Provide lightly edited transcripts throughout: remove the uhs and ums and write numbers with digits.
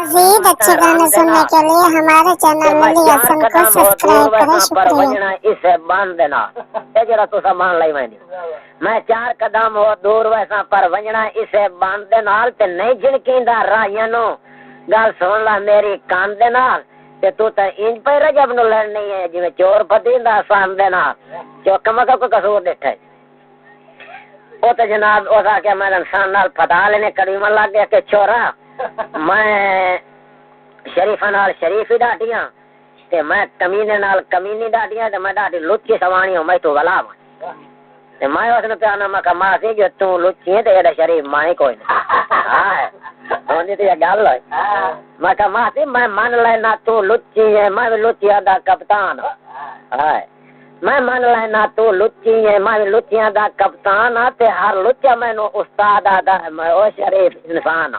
مزید اچھے گانے سننے کے لیے ہمارے چینل للی حسن کو سبسکرائب کریں. شکریہ. اسے باندھ دینا اے جڑا تسا مان لئی میں 4 قدم ہو دور ویسا پر ونجنا اسے باندھ دے نال تے نہیں جھنکیندا راہیاں نو گل سن لا میری کان دے نال تے تو تے انج پے رجب نو لڑنی ہے جویں چور پتیندا سان دے نال جو کمکا کو قصور ڈٹھے او تے جناب او سا کہ میں انسان نال پتا لینے کریما لگ گیا کہ چورا میں شریفاں نال شریف ہی ڈاٹیاں تے میں کمینے نال کمینی ڈاٹیاں تے میں ڈاٹی لچی سوانی ہوں میں تو ولا تے میں اس نے پیانا میں کہا ماں سی جو تو لچی ہے تے ایڈا شریف ماں کوئی نہیں ہاں ہونی تے گل ہے میں کہا ماں سی میں مان لینا تو لچی ہے میں لچیاں دا کپتان ہاں میں مان لینا تو لچی ہے میں لچیاں دا کپتان تے ہر لچا مینوں استاد آدا ہے میں او شریف انسان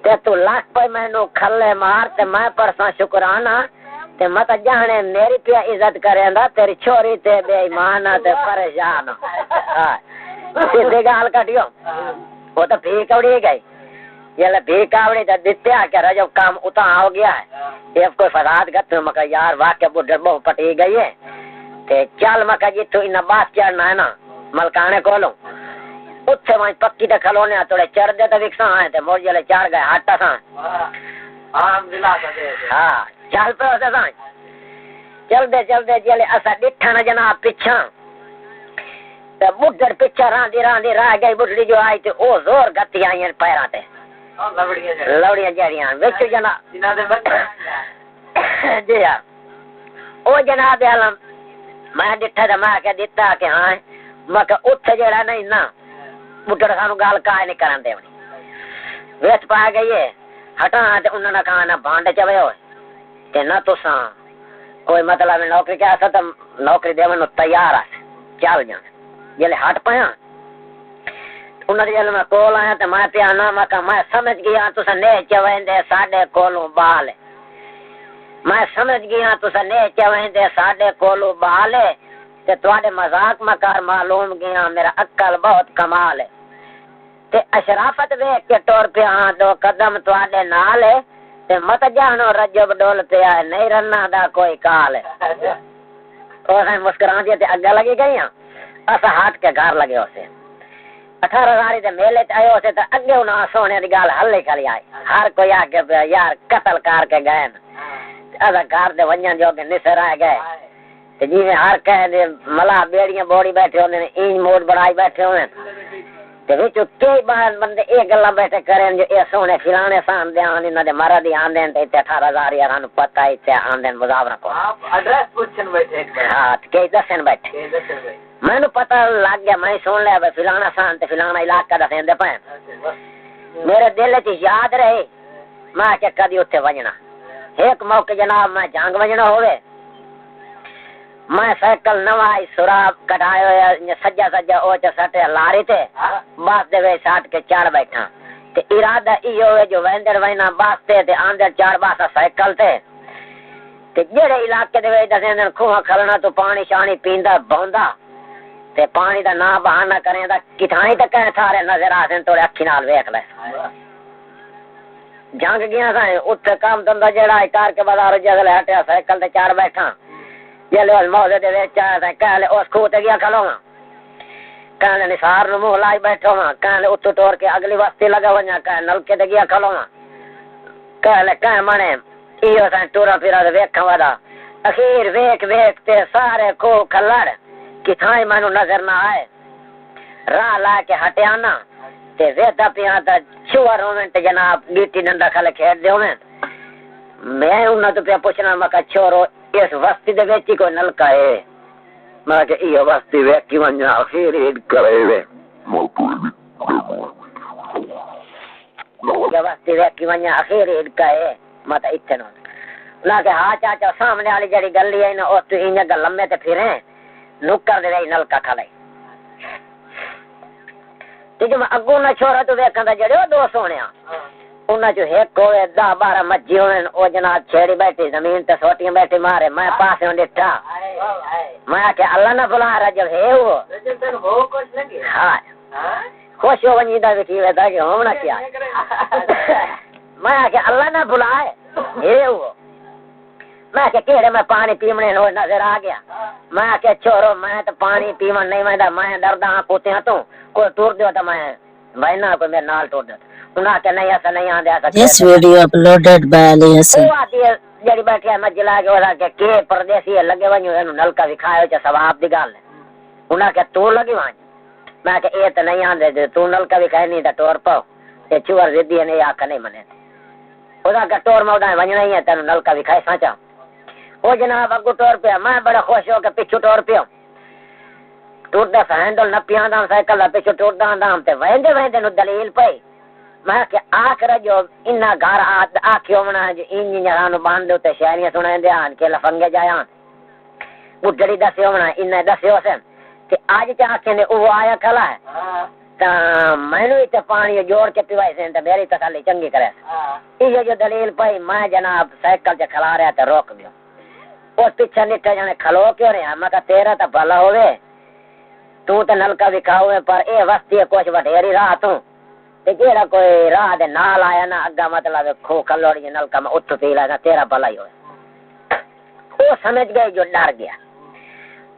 تے تو لاکھ پے مینوں کھلے مار تے میں پرساں شکرانہ تے مت جانے میری پیا عزت کریندا تیری چھوری تے بے ایمان تے پریشان ہاں سیدھی گال کٹیو وہ تو پھی کوڑی گئی یہ بھی کاوڑی تے دتے آ کہ رجب کام اتاں ہو گیا ہے یہ کوئی فساد گت مکا یار واقعہ بڈھے بہو پٹی گئی ہے تے چل مکا جی تو انہاں بات چڑھنا ہے نا ملکانے کولوں اتھے وہاں پکی تے کھلونے تھوڑے چڑھ دے تے وکساں آئے تے موڑ جلے چڑھ گئے ہٹا ساں ہاں چل پہ اسے ساں چل دے جلے اسا ڈٹھا نا جناب پیچھا تے بڈھڑ پیچھا راندی راہ گئی بڈھڑی جو آئی تے او زور گتی آئیں پیراں تے لوڑیاں جڑیاں وچ جناب جی ہاں او جناب عالم میں ڈٹھا تے میں کہ دتا کہ ہاں میں کہ اوتھے جڑا نہیں نا بڈھڑ سانو گال کائے نہیں کرن دے وچ پا گئی ہے ہٹا تے انہاں نے کہا نہ بانڈ چوے ہوئے تے نہ تساں کوئی مطلب نوکری کیا تھا نوکری دیون نو تیار ہے چل جا جلے ہٹ پیا انہاں دے جلے میں کول آیا تے میں پیا نہ میں سمجھ گیا تساں نے چویندے ساڈے کولوں بال میں سمجھ گیا تساں نے چویندے ساڈے کولوں بال تے تواڈے مذاق مکار معلوم گیا میرا عقل بہت کمال ہے تے اشرافت ویکھ کے ٹور پیا دو قدم تواڈے نال ہے تے مت جانو رجب ڈول پیا ہے نہیں رنا دا کوئی کال ہے اور مسکران دی تے اگے لگی گئیاں اسا ہٹ کے گھر لگے اسے 18 ہزار دے میلے تے آئے اسے تے اگے انہاں سونے دی گل ہلے کھلی آئی ہر کوئی آ کے یار قتل کر کے گئے اسا گھر دے ونجن جو کہ نسر آ گئے تے جی ہر کہے دے ملا بیڑیاں بوڑی بیٹھے ہوندے نے اینج موڑ بڑائی بیٹھے ہوندے تے وچ کئی بار بندے اے گلاں بیٹھے کرن جو اے سونے فلانے سان دے آن انہاں دے مرد ہی آندے تے 18,000 یاراں نو پتہ ہی تے آندے مزاورہ کو آپ ایڈریس پوچھن بیٹھے ہاں کئی دسن بیٹھے مینوں پتہ لگ گیا میں سن لیا بے فلانا سان تے فلانا علاقہ دسندے پے میرے دل وچ یاد رہے میں کہ کدی اوتھے وجنا ایک موقع جناب میں جنگ وجنا ہوے میں سائیکل نوائی سراب کٹایا سجا او چ سٹے لاری تے باس دے وچ سٹ کے چڑھ بیٹھا تے ارادہ ای ہوے جو ویندر وینا باس تے آندر چڑھ باسا سائیکل تے جڑے علاقے دے وچ دسیں کھوہ کھلنا تو پانی شانی پیندا بوندا تے پانی دا نا بہانہ کریں دا کتھائی تک سارے نظر آسن توڑے اکھی نال ویکھ لے جنگ گیا سائیں اتھے کام دندا جڑا کار کے بازار جگلے ہٹیا سائیکل تے چڑھ بیٹھا جلے اس موزے دے وچ آیا تے کہلے اس کھو تے گیا کھلو کہلے نثار نو منہ لائی بیٹھو ہاں کہلے اتو ٹور کے اگلی وستی لگا ونجا کہ نلکے تے گیا کھلو کہلے کہ منے ایو سائیں ٹورا پھرا تے ویکھاں ودا اخیر ویکھ تے سارے کھو کھلڑ کتھائی مینوں نظر نہ آئے راہ لا کے ہٹیا نا تے ویتا پیا تے چور ہوویں تے جناب گیٹی ڈنڈا کھلے کھیڈ دے ہوویں میں انہاں تو پیا پوچھنا میں کہ چورو اس وستی دے وچ کوئی نلکا ہے میں کہ ایو وستی ویکھی ونجا اخیر ہڈ کرے وے وستی ویکھی ونجا اخیر ہڈ کرے میں تے اتنے نہ کہ ہاں چاچا سامنے والی جڑی گلی ہے نا او تو انج گل لمے تے پھریں نکر دے وچ نلکا کھلے تے جو میں اگوں نہ چھوڑا تو ویکھاں دا جڑے او دو سونیا انہاں جو ایک ہوئے 10-12 مجھی ہوئے او جناب چھیڑی بیٹھی زمین تے سوٹیاں بیٹھی مارے میں پاسے ڈٹھا میں کہ اللہ نہ بلا رجب ہے وہ ہاں خوش ہو ونجی دا وکی ویدا کہ ہونا کیا میں کہ اللہ نہ بلائے یہ وہ میں کہ کیڑے میں پانی پیمنے نو نظر آ گیا میں کہ چھوڑو میں تو پانی پیون نہیں میں ڈردا ہاں کوتیاں تو کوئی ٹور دیو تو میں بھائی نہ کوئی میرے نال ٹور دیو انہاں کہ نہیں ایسا نہیں آندے ایسا This video uploaded by Ali Hassan. وہ آتی ہے جڑی بیٹھی ہے مجلا کے اولا کہ پردیسی لگے ونجو اینو نلکا وکھایا چ ثواب دی گل ہے انہاں کہ تو لگی وان میں کہ اے تے نہیں آندے تو نلکا وکھائے نہیں تے ٹور پاؤ تے چور زدی نے آکھ نہیں منے اودا کہ ٹور مودا ونجنا ہی ہے تینو نلکا وکھائے سچا وہ جناب اگو ٹور پیا میں بڑا خوش ہو کے پیچھے ٹور پیا ٹوردا ہینڈل نہ پیاندا سائیکل دا پیچھے ٹوردا آندام تے ویندے ویندے نو دلیل پئی میں کہ آخر جو انہا گھر آکھیو منا جو انجی نرانو باندھو تے شہریاں سنائیں دے آن کے لفنگے جایاں بڑھڑی دسیو منا انہا دسیو سن کہ آج چاہ آکھیں دے وہ آیا کھلا ہے تا میں نو تے پانی جوڑ کے پیوائی سن تے میری تسلی چنگی کرے یہ جو دلیل پئی میں جناب سائیکل چا کھلا رہا تے روک گیا اس پیچھے نٹھے جانے کھلو کیوں رہا میں کہا تیرا تا بھلا ہوئے تو تے نلکا وکھاؤے پر اے وستی کچھ وڈیری راہ تو تے جیڑا کوئی راہ دے نال آیا نا اگا مطلب کھو کھلوڑی نلکا میں اتھو پی لگا تیرا بھلا ہی ہوئے وہ سمجھ گئی جو ڈر گیا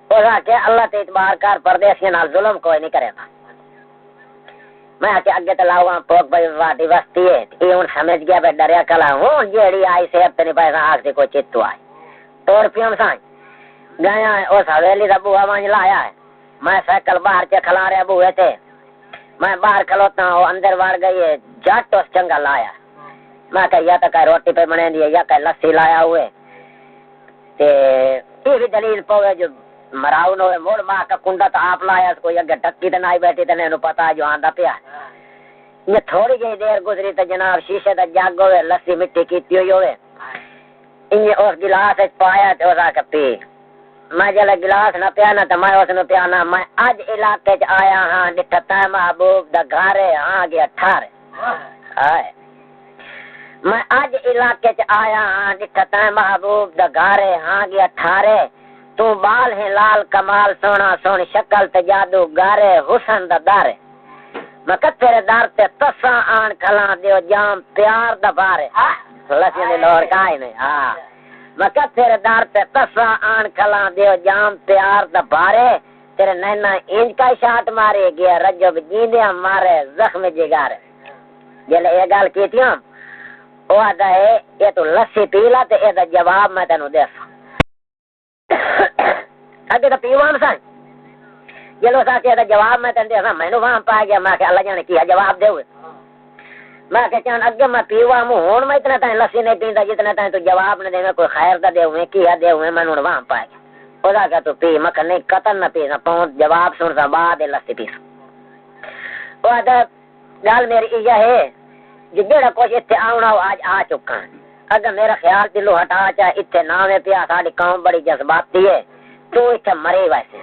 وہ کہا کہ اللہ تے اعتبار کر پردیسیاں نال ظلم کوئی نہیں کرے گا میں کہ اگے تے لاواں پوک بھائی واٹی وستی ہے یہ ہن سمجھ گیا بے ڈریا کلا ہن جیڑی آئی صحت تے نہیں پیسہ آکھ دی کوئی چتو آئی توڑ پیام سائیں گیا اس حویلی دا بوہا وانج لایا ہے میں سائیکل باہر چے کھلا رہا بوہے تے میں باہر کھلوتا ہوں اندر وار گئی ہے جٹ اس چنگا لایا میں کہ یا تو کہیں روٹی پہ بنے دی یا کہیں لسی لایا ہوئے تے یہ بھی دلیل پوے جو مراؤن ہوئے مول ماں کا کنڈا تو آپ لایا اس کو یا ڈکی تے نائی بیٹھی تے انہوں پتا جو آندہ پیا یہ تھوڑی جی دیر گزری تے جناب شیشے تے جاگ ہوئے لسی مٹی کیتی ہوئی ہوئے انہیں اس گلاس پایا تے اس آکے پی میں جلے گلاس نہ پیانا تو میں اس نے پیانا میں اج علاقے چ آیا ہاں ڈٹھتا محبوب دا گھارے ہاں گیا ٹھارے آئے میں اج علاقے چ آیا ہاں ڈٹھتا محبوب دا گھارے ہاں گیا ٹھارے تو بال ہے لال کمال سونا سونی شکل تے جادو گارے حسن دا دارے میں کہ تیرے دار تے تسا آن کھلاں دیو جام پیار دا بارے لسی نے لوڑ کائی نہیں ہاں میں کہ تیرے دار تے تسا آن کھلاں دیو جام پیار دا بارے تیرے نینا انج کا شاٹ مارے گیا رجب جیندیاں مارے زخم جگارے جلے یہ گال کیتیاں وہ آدھا ہے یہ تو لسی پیلا تے یہ دا جواب میں تینو دے سا اگے تو پیوان سائیں جلو سا کہ دا جواب میں تینو دے سا میں نو وہاں پا گیا میں کہ اللہ جانے کیا جواب دے ہوئے میں کہ چاہن اگے میں پیوا مو ہون میں اتنا تائیں لسی نہیں پیندا جتنا تائیں تو جواب نہ دے میں کوئی خیر دا دے ہوئے کیا دے ہوئے میں نو وہاں پا گیا خدا کہ تو پی میں کہ نہیں قتل نہ پی نہ پہنچ جواب سن سا بعد لسی پی وہ آدھا گال میری یہ ہے جڑا کچھ اتنے آنا آج آ چکا ہے اگر میرا خیال دلو ہٹا چاہے اتنے نامے پیا ساری قوم بڑی جذباتی ہے تو اتنے مرے ویسے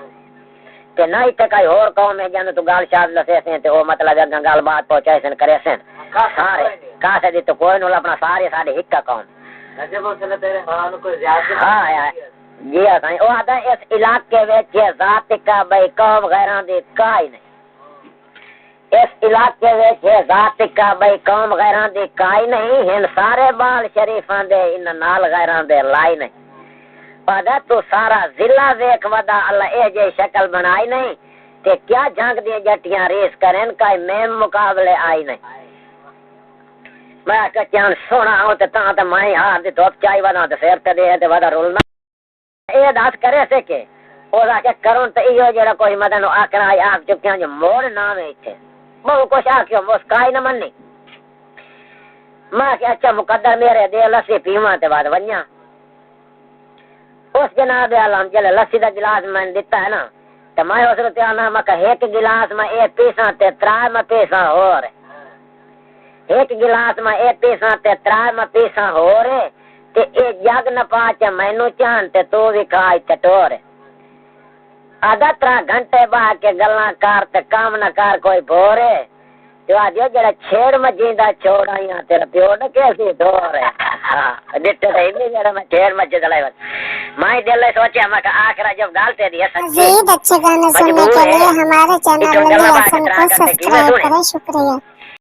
تے نہ اتنے کئی اور قوم ہے جانو تو گال شاد لسے سیں تے وہ مطلب اگر گال بات پہنچائے سن کرے سن سارے کہاں سے دی تو کوئی نولا اپنا سارے سارے ہکا قوم ہاں جی ہاں وہ آتا ہے اس علاقے ویچ ذات کا بھائی قوم غیران دی کائی نہیں اس علاقے ویچ ذات کا بھائی قوم غیران دی کائی نہیں ہن سارے بال شریفان دے ان نال غیران دے لائی نہیں پادا تو سارا ضلع ویک ودا اللہ اے جے شکل بنائی نہیں تے کیا جھانک دی جٹیاں ریس کریں کائی میم مقابلے آئی نہیں میں کہ چان سونا ہوں تے تاں تے میں ہاں دی دھوپ چائی ودا تے سیر تے دے تے ودا رولنا اے داس کرے سے کہ او دا کہ کرون تے ایو جڑا کوئی مدن آکرا آئی آپ چکیاں جو موڑ نام ہے ایتھے بہو کچھ آکھیو مسکائی نہ مننی میں کہ اچھا مقدر میرے دے لسی پیواں تے بعد ونجاں اس جناب عالم جلے لسی دا گلاس میں دیتا ہے نا تو میں اس رو تیانا میں کہ ایک گلاس میں ایک پیساں تے ترائے میں پیساں ہو رہے ایک گلاس میں ایک پیساں تے ترائے میں پیساں ہو رہے تے ایک جگ نہ پاچے مینو چان تے تو بھی کھائی تے ٹورے آدھا 3 گھنٹے باہر کے گلاں کار تے کام نہ کار کوئی بھورے جو آدھو جڑا چھیڑ مجیندہ چھوڑا یہاں تیرا پیوڑ کیسی دھورے ڈٹے دے نہیں جڑا میں چھیڑ مجید لائے میں دل لے سوچیا میں کہ آخرہ جب گالتے دیا مزید اچھے گانے سننے کے لیے ہمارے چینل ملی حسن کو سبسکرائب کریں شکریہ